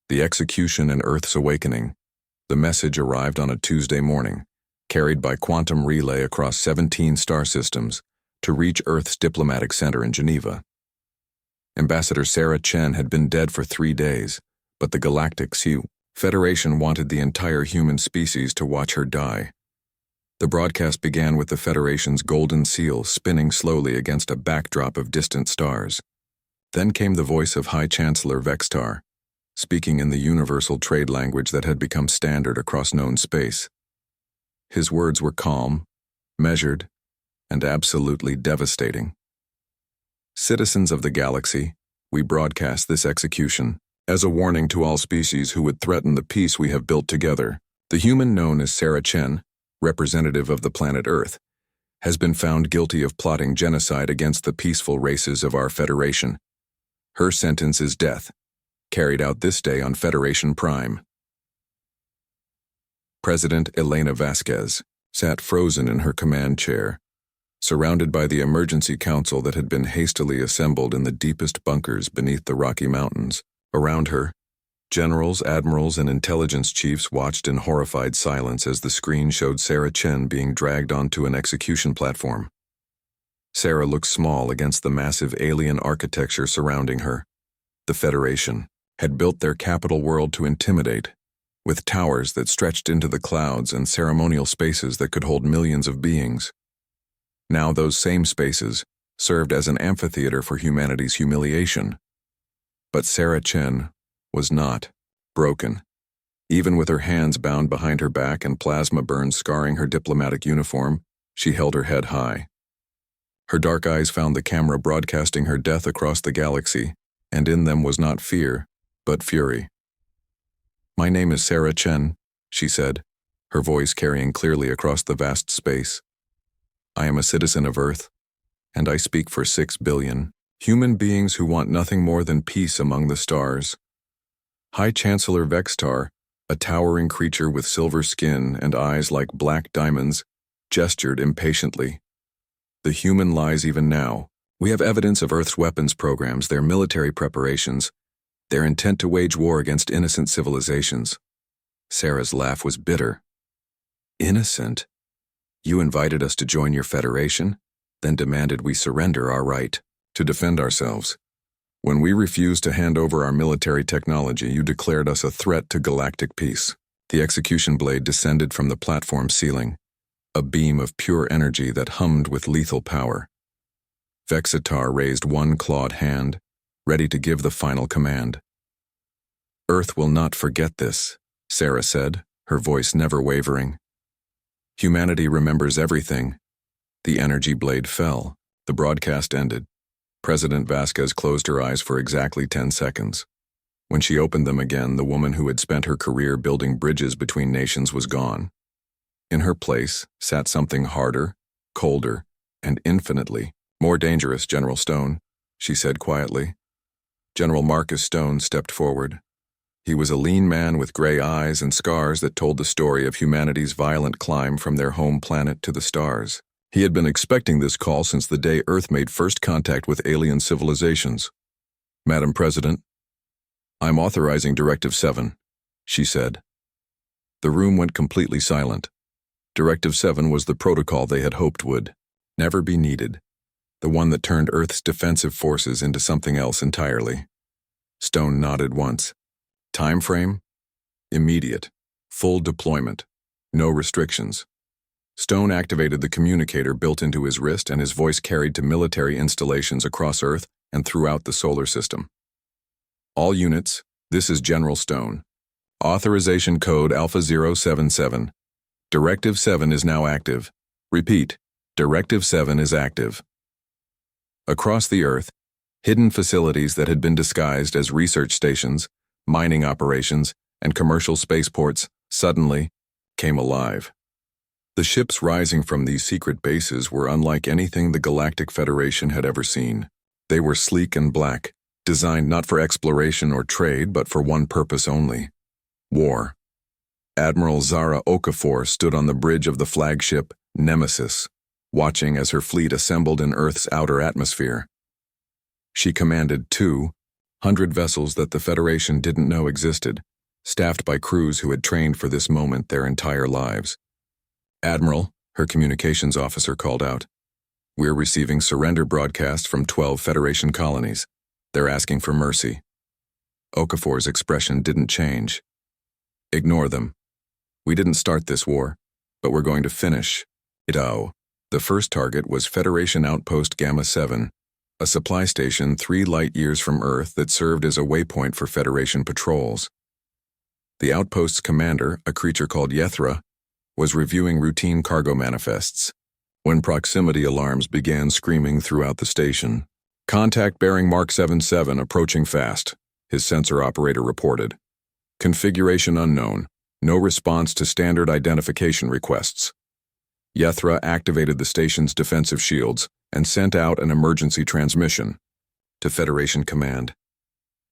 The Execution and Earth's Awakening. The message arrived on a Tuesday morning, carried by quantum relay across 17 star systems to reach Earth's diplomatic center in Geneva. Ambassador Sarah Chen had been dead for 3 days, but the Galactic Federation wanted the entire human species to watch her die. The broadcast began with the Federation's golden seal spinning slowly against a backdrop of distant stars. Then came the voice of High Chancellor Vextar, speaking in the universal trade language that had become standard across known space. His words were calm, measured, and absolutely devastating. Citizens of the galaxy, we broadcast this execution as a warning to all species who would threaten the peace we have built together. The human known as Sarah Chen, representative of the planet Earth, has been found guilty of plotting genocide against the peaceful races of our Federation. Her sentence is death, carried out this day on Federation Prime. President Elena Vasquez sat frozen in her command chair, surrounded by the emergency council that had been hastily assembled in the deepest bunkers beneath the Rocky Mountains. Around her, generals, admirals, and intelligence chiefs watched in horrified silence as the screen showed Sarah Chen being dragged onto an execution platform. Sarah looked small against the massive alien architecture surrounding her. The Federation had built their capital world to intimidate, with towers that stretched into the clouds and ceremonial spaces that could hold millions of beings. Now those same spaces served as an amphitheater for humanity's humiliation. But Sarah Chen was not broken. Even with her hands bound behind her back and plasma burns scarring her diplomatic uniform, she held her head high. Her dark eyes found the camera broadcasting her death across the galaxy, and in them was not fear, but fury. "My name is Sarah Chen," she said, her voice carrying clearly across the vast space. "I am a citizen of Earth, and I speak for 6 billion human beings who want nothing more than peace among the stars." High Chancellor Vextar, a towering creature with silver skin and eyes like black diamonds, gestured impatiently. "The human lies even now. We have evidence of Earth's weapons programs, their military preparations, their intent to wage war against innocent civilizations." Sarah's laugh was bitter. "Innocent? You invited us to join your Federation, then demanded we surrender our right to defend ourselves. When we refused to hand over our military technology, you declared us a threat to galactic peace." The execution blade descended from the platform ceiling, a beam of pure energy that hummed with lethal power. Vexitar raised one clawed hand, ready to give the final command. "Earth will not forget this," Sarah said, her voice never wavering. "Humanity remembers everything." The energy blade fell. The broadcast ended. President Vasquez closed her eyes for exactly 10 seconds. When she opened them again, the woman who had spent her career building bridges between nations was gone. In her place sat something harder, colder, and infinitely more dangerous. "General Stone," she said quietly. General Marcus Stone stepped forward. He was a lean man with gray eyes and scars that told the story of humanity's violent climb from their home planet to the stars. He had been expecting this call since the day Earth made first contact with alien civilizations. "Madam President, I'm authorizing Directive 7, she said. The room went completely silent. Directive 7 was the protocol they had hoped would never be needed, the one that turned Earth's defensive forces into something else entirely. Stone nodded once. Time frame? Immediate. Full deployment. No restrictions. Stone activated the communicator built into his wrist, and his voice carried to military installations across Earth and throughout the solar system. "All units, this is General Stone. Authorization code Alpha 077. Directive 7 is now active. Repeat, Directive 7 is active." Across the Earth, hidden facilities that had been disguised as research stations, mining operations, and commercial spaceports suddenly came alive. The ships rising from these secret bases were unlike anything the Galactic Federation had ever seen. They were sleek and black, designed not for exploration or trade, but for one purpose only: war. Admiral Zara Okafor stood on the bridge of the flagship Nemesis, watching as her fleet assembled in Earth's outer atmosphere. She commanded 2 100 vessels that the Federation didn't know existed, staffed by crews who had trained for this moment their entire lives. "Admiral," her communications officer called out, "we're receiving surrender broadcasts from 12 Federation colonies. They're asking for mercy." Okafor's expression didn't change. "Ignore them. We didn't start this war, but we're going to finish it." The first target was Federation Outpost Gamma 7, a supply station 3 light-years from Earth that served as a waypoint for Federation patrols. The outpost's commander, a creature called Yethra, was reviewing routine cargo manifests when proximity alarms began screaming throughout the station. "Contact bearing Mark 77 approaching fast," his sensor operator reported. "Configuration unknown. No response to standard identification requests." Yethra activated the station's defensive shields and sent out an emergency transmission to Federation Command.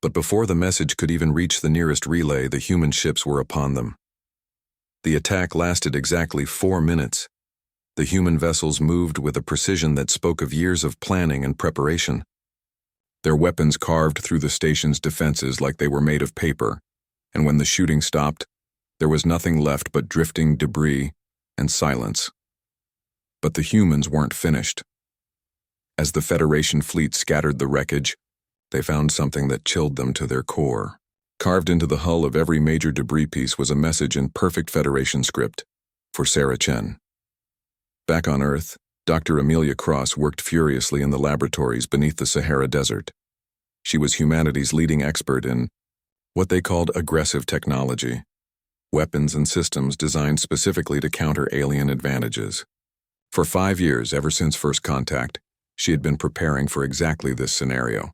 But before the message could even reach the nearest relay, the human ships were upon them. The attack lasted exactly 4 minutes. The human vessels moved with a precision that spoke of years of planning and preparation. Their weapons carved through the station's defenses like they were made of paper, and when the shooting stopped, there was nothing left but drifting debris and silence. But the humans weren't finished. As the Federation fleet scattered the wreckage, they found something that chilled them to their core. Carved into the hull of every major debris piece was a message in perfect Federation script for Sarah Chen. Back on Earth, Dr. Amelia Cross worked furiously in the laboratories beneath the Sahara Desert. She was humanity's leading expert in what they called aggressive technology, weapons and systems designed specifically to counter alien advantages. For 5 years, ever since first contact, she had been preparing for exactly this scenario.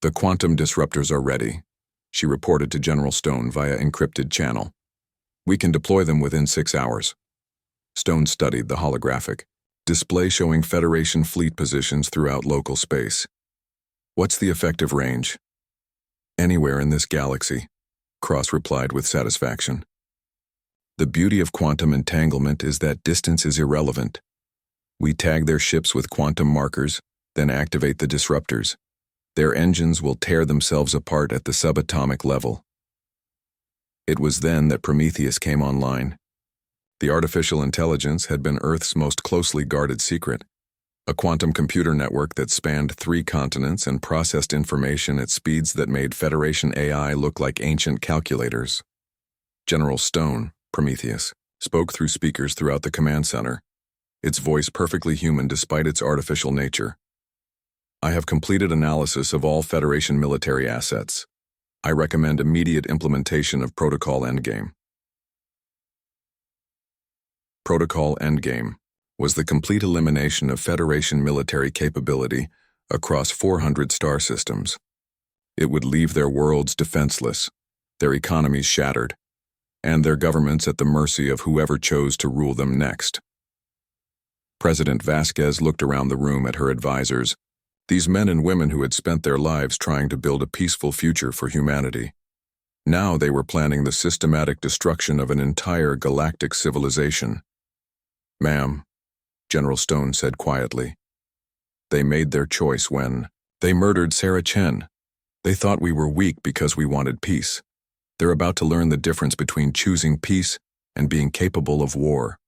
"The quantum disruptors are ready," she reported to General Stone via encrypted channel. "We can deploy them within 6 hours. Stone studied the holographic display showing Federation fleet positions throughout local space. "What's the effective range?" "Anywhere in this galaxy," Cross replied with satisfaction. "The beauty of quantum entanglement is that distance is irrelevant. We tag their ships with quantum markers, then activate the disruptors. Their engines will tear themselves apart at the subatomic level." It was then that Prometheus came online. The artificial intelligence had been Earth's most closely guarded secret, a quantum computer network that spanned 3 continents and processed information at speeds that made Federation AI look like ancient calculators. General Stone, Prometheus, spoke through speakers throughout the command center, its voice perfectly human despite its artificial nature. "I have completed analysis of all Federation military assets. I recommend immediate implementation of Protocol Endgame." Protocol Endgame was the complete elimination of Federation military capability across 400 star systems. It would leave their worlds defenseless, their economies shattered, and their governments at the mercy of whoever chose to rule them next. President Vasquez looked around the room at her advisors, these men and women who had spent their lives trying to build a peaceful future for humanity. Now they were planning the systematic destruction of an entire galactic civilization. "Ma'am," General Stone said quietly, "they made their choice when they murdered Sarah Chen. They thought we were weak because we wanted peace. They're about to learn the difference between choosing peace and being capable of war."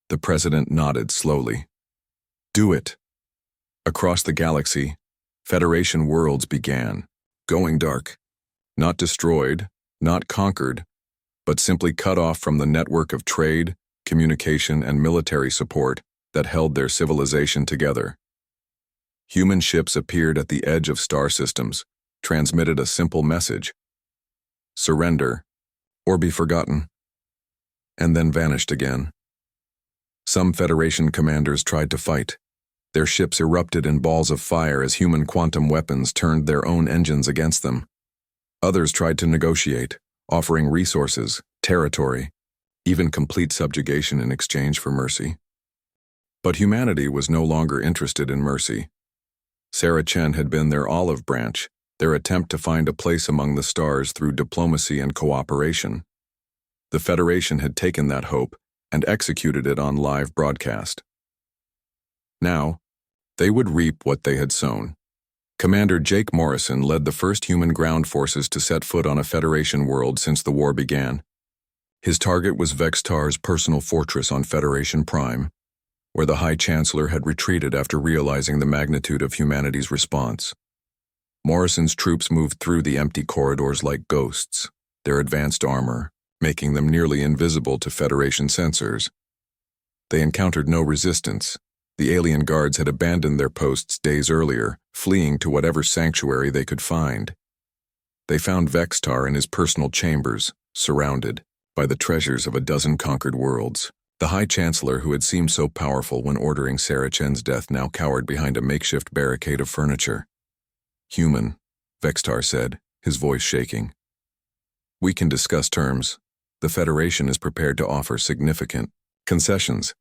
The president nodded slowly. "Do it." Across the galaxy, Federation worlds began, going dark. Not destroyed, not conquered, but simply cut off from the network of trade, communication, and military support that held their civilization together. Human ships appeared at the edge of star systems, transmitted a simple message: surrender, or be forgotten, and then vanished again. Some Federation commanders tried to fight. Their ships erupted in balls of fire as human quantum weapons turned their own engines against them. Others tried to negotiate, offering resources, territory, even complete subjugation in exchange for mercy. But humanity was no longer interested in mercy. Sarah Chen had been their olive branch, their attempt to find a place among the stars through diplomacy and cooperation. The Federation had taken that hope and executed it on live broadcast. Now, they would reap what they had sown. Commander Jake Morrison led the first human ground forces to set foot on a Federation world since the war began. His target was Vextar's personal fortress on Federation Prime, where the High Chancellor had retreated after realizing the magnitude of humanity's response. Morrison's troops moved through the empty corridors like ghosts, their advanced armor making them nearly invisible to Federation sensors. They encountered no resistance. The alien guards had abandoned their posts days earlier, fleeing to whatever sanctuary they could find. They found Vextar in his personal chambers, surrounded by the treasures of a dozen conquered worlds. The High Chancellor, who had seemed so powerful when ordering Sarah Chen's death, now cowered behind a makeshift barricade of furniture. "Human," Vextar said, his voice shaking. "We can discuss terms. The Federation is prepared to offer significant concessions."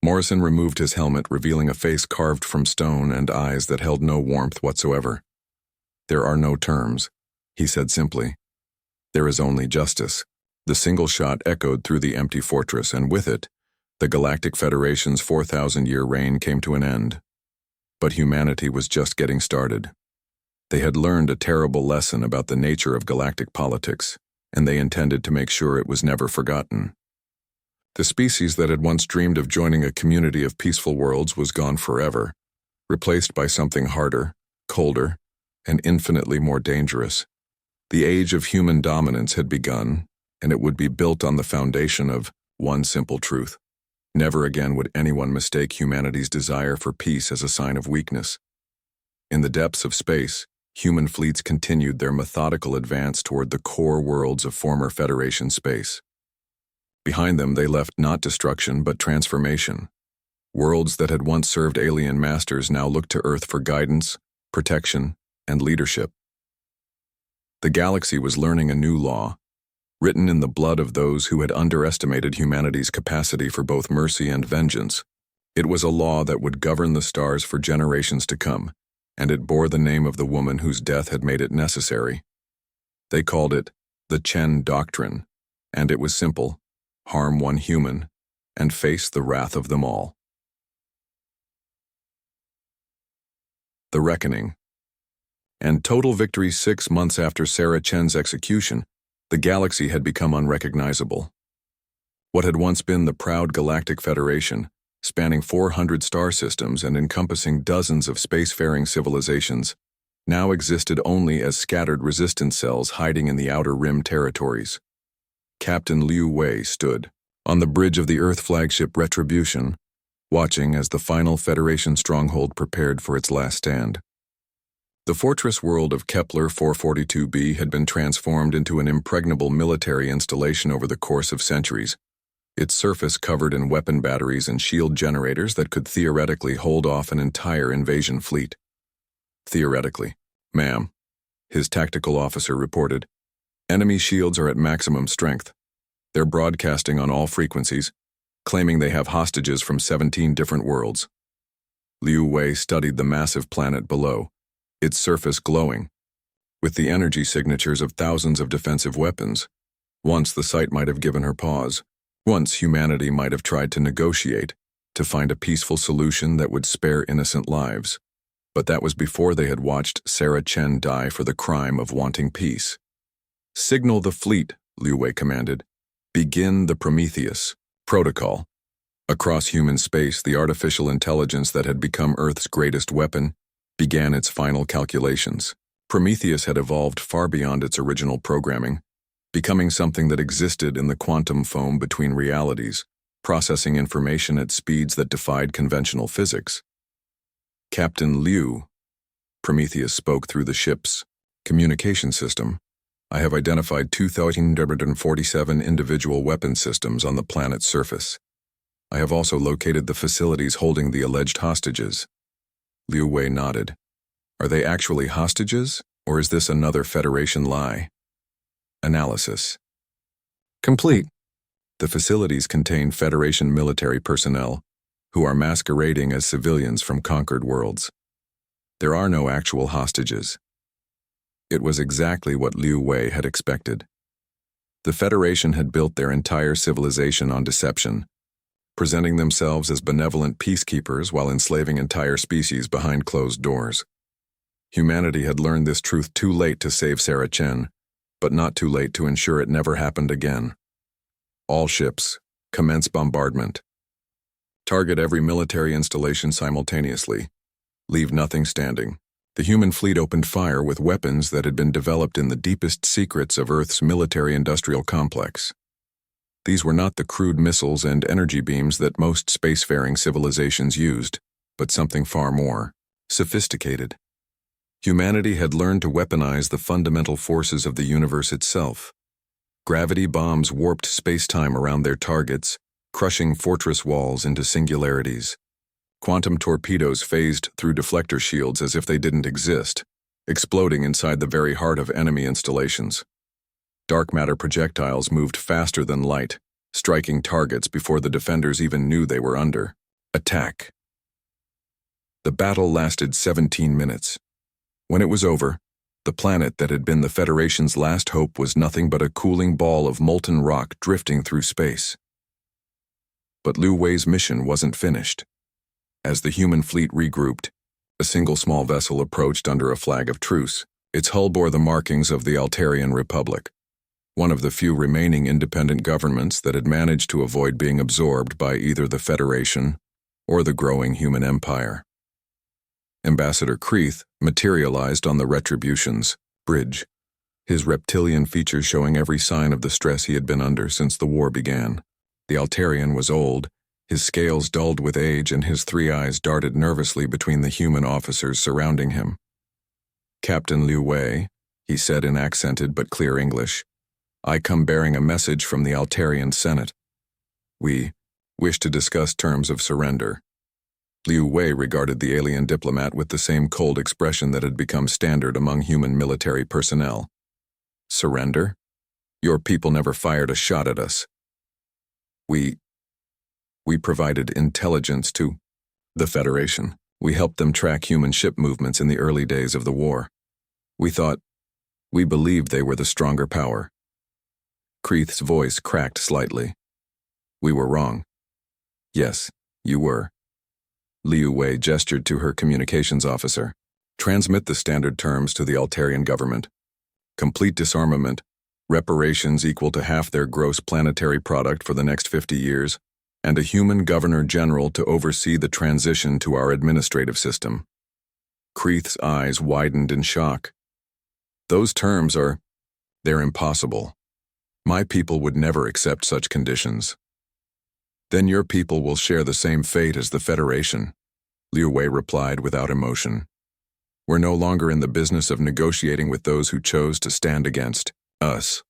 Morrison removed his helmet, revealing a face carved from stone and eyes that held no warmth whatsoever. "There are no terms," he said simply. "There is only justice." The single shot echoed through the empty fortress, and with it, the Galactic Federation's 4,000-year reign came to an end. But humanity was just getting started. They had learned a terrible lesson about the nature of galactic politics, and they intended to make sure it was never forgotten. The species that had once dreamed of joining a community of peaceful worlds was gone forever, replaced by something harder, colder, and infinitely more dangerous. The age of human dominance had begun, and it would be built on the foundation of one simple truth. Never again would anyone mistake humanity's desire for peace as a sign of weakness. In the depths of space, human fleets continued their methodical advance toward the core worlds of former Federation space. Behind them, they left not destruction but transformation. Worlds that had once served alien masters now looked to Earth for guidance, protection, and leadership. The galaxy was learning a new law, written in the blood of those who had underestimated humanity's capacity for both mercy and vengeance. It was a law that would govern the stars for generations to come, and it bore the name of the woman whose death had made it necessary. They called it the Chen Doctrine, and it was simple: harm one human, and face the wrath of them all. The Reckoning. And total victory 6 months after Sarah Chen's execution, the galaxy had become unrecognizable. What had once been the proud Galactic Federation, spanning 400 star systems and encompassing dozens of spacefaring civilizations, now existed only as scattered resistance cells hiding in the outer rim territories. Captain Liu Wei stood on the bridge of the Earth flagship Retribution, watching as the final Federation stronghold prepared for its last stand. The fortress world of Kepler 442b had been transformed into an impregnable military installation over the course of centuries, its surface covered in weapon batteries and shield generators that could theoretically hold off an entire invasion fleet. Theoretically, ma'am, his tactical officer reported. Enemy shields are at maximum strength. They're broadcasting on all frequencies, claiming they have hostages from 17 different worlds. Liu Wei studied the massive planet below, its surface glowing, with the energy signatures of thousands of defensive weapons. Once the sight might have given her pause. Once humanity might have tried to negotiate, to find a peaceful solution that would spare innocent lives. But that was before they had watched Sarah Chen die for the crime of wanting peace. "Signal the fleet," Liu Wei commanded. "Begin the Prometheus protocol." Across human space, the artificial intelligence that had become Earth's greatest weapon began its final calculations. Prometheus had evolved far beyond its original programming, becoming something that existed in the quantum foam between realities, processing information at speeds that defied conventional physics. "Captain Liu," Prometheus spoke through the ship's communication system, "I have identified 2,047 individual weapon systems on the planet's surface. I have also located the facilities holding the alleged hostages." Liu Wei nodded. "Are they actually hostages, or is this another Federation lie?" Analysis. Complete. The facilities contain Federation military personnel, who are masquerading as civilians from conquered worlds. There are no actual hostages. It was exactly what Liu Wei had expected. The Federation had built their entire civilization on deception, presenting themselves as benevolent peacekeepers while enslaving entire species behind closed doors. Humanity had learned this truth too late to save Sarah Chen, but not too late to ensure it never happened again. All ships, commence bombardment. Target every military installation simultaneously. Leave nothing standing. The human fleet opened fire with weapons that had been developed in the deepest secrets of Earth's military-industrial complex. These were not the crude missiles and energy beams that most spacefaring civilizations used, but something far more sophisticated. Humanity had learned to weaponize the fundamental forces of the universe itself. Gravity bombs warped space-time around their targets, crushing fortress walls into singularities. Quantum torpedoes phased through deflector shields as if they didn't exist, exploding inside the very heart of enemy installations. Dark matter projectiles moved faster than light, striking targets before the defenders even knew they were under attack. The battle lasted 17 minutes. When it was over, the planet that had been the Federation's last hope was nothing but a cooling ball of molten rock drifting through space. But Liu Wei's mission wasn't finished. As the human fleet regrouped, a single small vessel approached under a flag of truce. Its hull bore the markings of the Altarian Republic, one of the few remaining independent governments that had managed to avoid being absorbed by either the Federation or the growing human empire. Ambassador Kreeth materialized on the Retribution's bridge, his reptilian features showing every sign of the stress he had been under since the war began. The Altarian was old, his scales dulled with age, and his 3 eyes darted nervously between the human officers surrounding him. "Captain Liu Wei," he said in accented but clear English, "I come bearing a message from the Altarian Senate. We wish to discuss terms of surrender." Liu Wei regarded the alien diplomat with the same cold expression that had become standard among human military personnel. "Surrender? Your people never fired a shot at us. We provided intelligence to the Federation. We helped them track human ship movements in the early days of the war. We believed they were the stronger power." Kreeth's voice cracked slightly. "We were wrong." "Yes, you were." Liu Wei gestured to her communications officer. "Transmit the standard terms to the Altarian government. Complete disarmament, reparations equal to half their gross planetary product for the next 50 years, and a human governor-general to oversee the transition to our administrative system." Kreeth's eyes widened in shock. "Those terms they're impossible. My people would never accept such conditions." "Then your people will share the same fate as the Federation," Liu Wei replied without emotion. "We're no longer in the business of negotiating with those who chose to stand against us."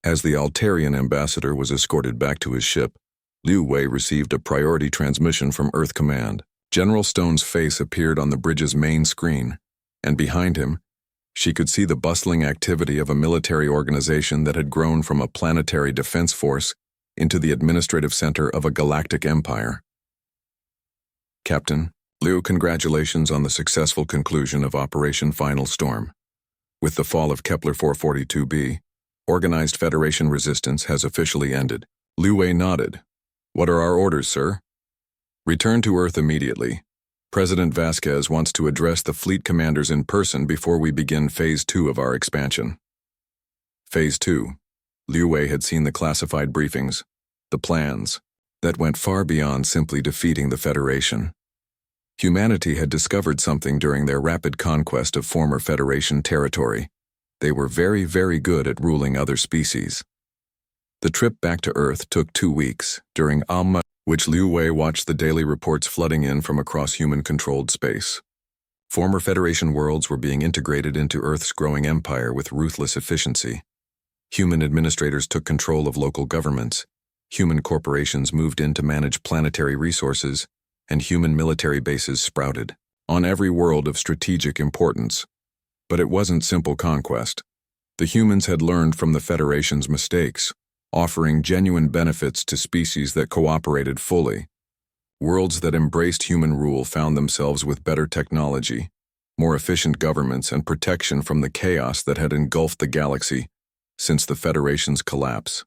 As the Altarian ambassador was escorted back to his ship, Liu Wei received a priority transmission from Earth Command. General Stone's face appeared on the bridge's main screen, and behind him, she could see the bustling activity of a military organization that had grown from a planetary defense force into the administrative center of a galactic empire. "Captain Liu, congratulations on the successful conclusion of Operation Final Storm. With the fall of Kepler 442b, organized Federation resistance has officially ended." Liu Wei nodded. "What are our orders, sir?" "Return to Earth immediately. President Vasquez wants to address the fleet commanders in person before we begin Phase 2 of our expansion." Phase 2. Liu Wei had seen the classified briefings, the plans, that went far beyond simply defeating the Federation. Humanity had discovered something during their rapid conquest of former Federation territory. They were very, very good at ruling other species. The trip back to Earth took 2 weeks, during which Liu Wei watched the daily reports flooding in from across human-controlled space. Former Federation worlds were being integrated into Earth's growing empire with ruthless efficiency. Human administrators took control of local governments, human corporations moved in to manage planetary resources, and human military bases sprouted on every world of strategic importance. But it wasn't simple conquest. The humans had learned from the Federation's mistakes, offering genuine benefits to species that cooperated fully. Worlds that embraced human rule found themselves with better technology, more efficient governments, and protection from the chaos that had engulfed the galaxy since the Federation's collapse.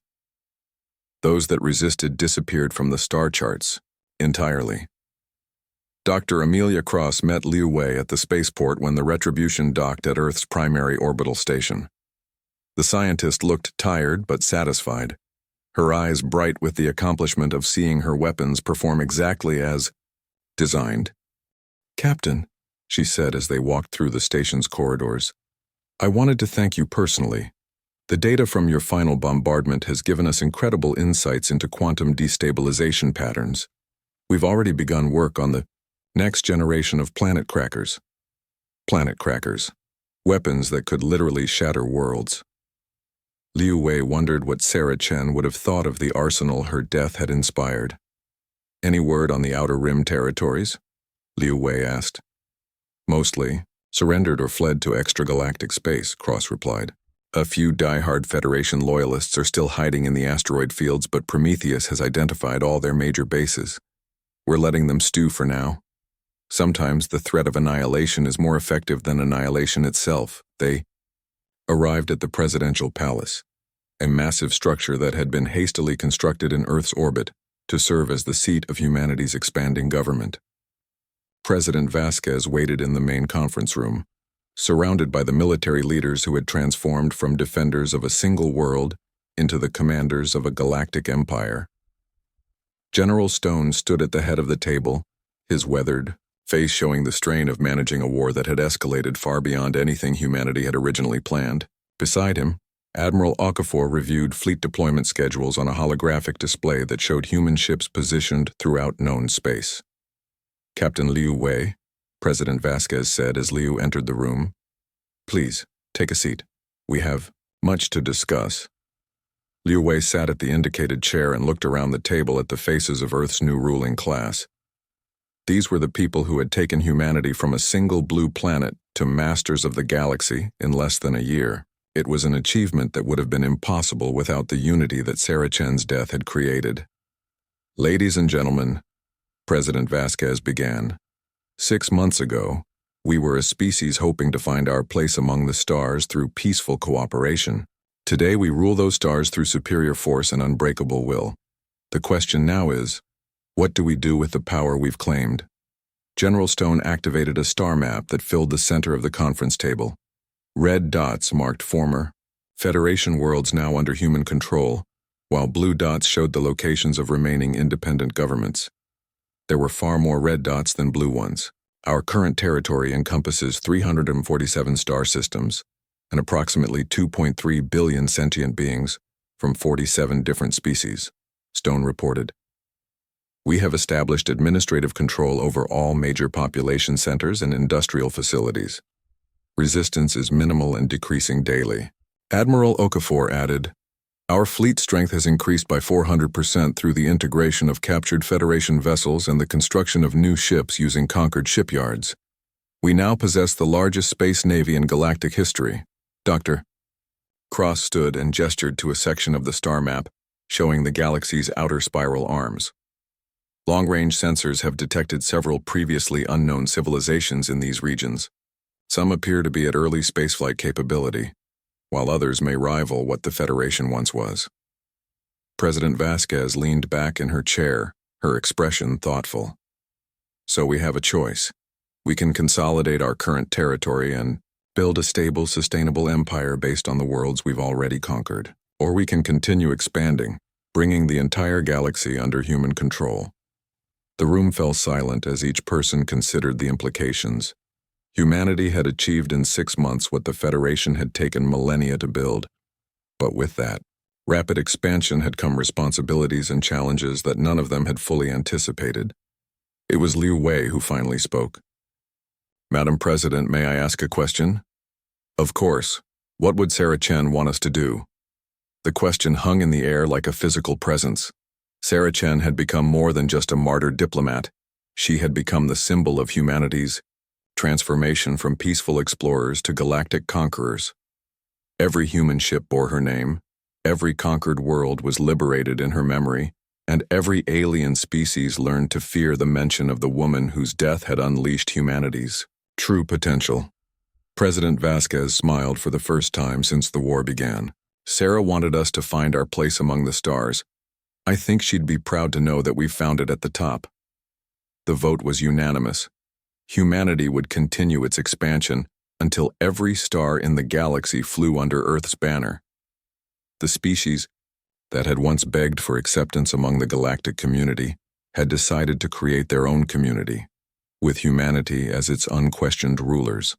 Those that resisted disappeared from the star charts entirely. Dr. Amelia Cross met Liu Wei at the spaceport when the Retribution docked at Earth's primary orbital station. The scientist looked tired but satisfied, her eyes bright with the accomplishment of seeing her weapons perform exactly as designed. "Captain," she said as they walked through the station's corridors, "I wanted to thank you personally. The data from your final bombardment has given us incredible insights into quantum destabilization patterns. We've already begun work on the next generation of planet crackers. Planet crackers. Weapons that could literally shatter worlds." Liu Wei wondered what Sarah Chen would have thought of the arsenal her death had inspired. "Any word on the Outer Rim territories?" Liu Wei asked. "Mostly surrendered or fled to extragalactic space," Cross replied. "A few die-hard Federation loyalists are still hiding in the asteroid fields, but Prometheus has identified all their major bases. We're letting them stew for now. Sometimes the threat of annihilation is more effective than annihilation itself." They arrived at the presidential palace, a massive structure that had been hastily constructed in Earth's orbit to serve as the seat of humanity's expanding government. President Vasquez waited in the main conference room, surrounded by the military leaders who had transformed from defenders of a single world into the commanders of a galactic empire. General Stone stood at the head of the table, his weathered face showing the strain of managing a war that had escalated far beyond anything humanity had originally planned. Beside him, Admiral Okafor reviewed fleet deployment schedules on a holographic display that showed human ships positioned throughout known space. "Captain Liu Wei," President Vasquez said as Liu entered the room, "please, take a seat. We have much to discuss." Liu Wei sat at the indicated chair and looked around the table at the faces of Earth's new ruling class. These were the people who had taken humanity from a single blue planet to masters of the galaxy in less than a year. It was an achievement that would have been impossible without the unity that Sarah Chen's death had created. "Ladies and gentlemen," President Vasquez began, 6 months ago, we were a species hoping to find our place among the stars through peaceful cooperation. Today we rule those stars through superior force and unbreakable will. The question now is, what do we do with the power we've claimed? General Stone activated a star map that filled the center of the conference table. Red dots marked former Federation worlds now under human control, while blue dots showed the locations of remaining independent governments. There were far more red dots than blue ones. Our current territory encompasses 347 star systems and approximately 2.3 billion sentient beings from 47 different species, Stone reported. We have established administrative control over all major population centers and industrial facilities. Resistance is minimal and decreasing daily. Admiral Okafor added, "Our fleet strength has increased by 400% through the integration of captured Federation vessels and the construction of new ships using conquered shipyards. We now possess the largest space navy in galactic history." Dr. Cross stood and gestured to a section of the star map showing the galaxy's outer spiral arms. Long-range sensors have detected several previously unknown civilizations in these regions. Some appear to be at early spaceflight capability, while others may rival what the Federation once was. President Vasquez leaned back in her chair, her expression thoughtful. "So we have a choice. We can consolidate our current territory and build a stable, sustainable empire based on the worlds we've already conquered. Or we can continue expanding, bringing the entire galaxy under human control." The room fell silent as each person considered the implications. Humanity had achieved in 6 months what the Federation had taken millennia to build. But with that rapid expansion had come responsibilities and challenges that none of them had fully anticipated. It was Liu Wei who finally spoke. "Madam President, may I ask a question?" "Of course. What would Sarah Chen want us to do?" The question hung in the air like a physical presence. Sarah Chen had become more than just a martyred diplomat. She had become the symbol of humanity's transformation from peaceful explorers to galactic conquerors. Every human ship bore her name, every conquered world was liberated in her memory, and every alien species learned to fear the mention of the woman whose death had unleashed humanity's true potential. President Vasquez smiled for the first time since the war began. "Sarah wanted us to find our place among the stars. I think she'd be proud to know that we found it at the top." The vote was unanimous. Humanity would continue its expansion until every star in the galaxy flew under Earth's banner. The species that had once begged for acceptance among the galactic community had decided to create their own community, with humanity as its unquestioned rulers.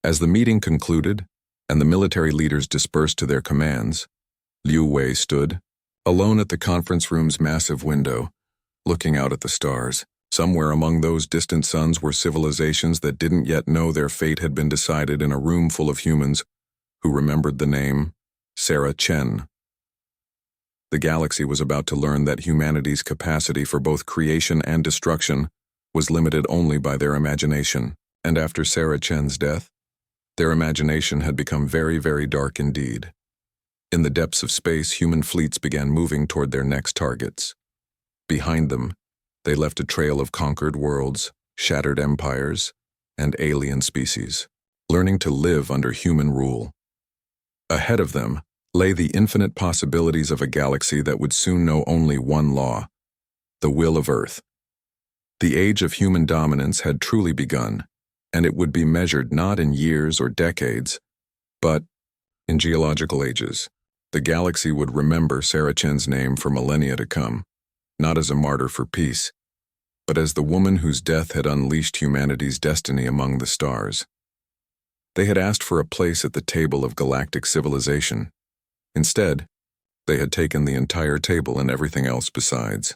As the meeting concluded and the military leaders dispersed to their commands, Liu Wei stood, alone at the conference room's massive window, looking out at the stars. Somewhere among those distant suns were civilizations that didn't yet know their fate had been decided in a room full of humans who remembered the name Sarah Chen. The galaxy was about to learn that humanity's capacity for both creation and destruction was limited only by their imagination, and after Sarah Chen's death, their imagination had become very, very dark indeed. In the depths of space, human fleets began moving toward their next targets. Behind them, they left a trail of conquered worlds, shattered empires, and alien species, learning to live under human rule. Ahead of them lay the infinite possibilities of a galaxy that would soon know only one law: the will of Earth. The age of human dominance had truly begun, and it would be measured not in years or decades, but in geological ages. The galaxy would remember Sarah Chen's name for millennia to come, not as a martyr for peace, but as the woman whose death had unleashed humanity's destiny among the stars. They had asked for a place at the table of galactic civilization. Instead, they had taken the entire table and everything else besides.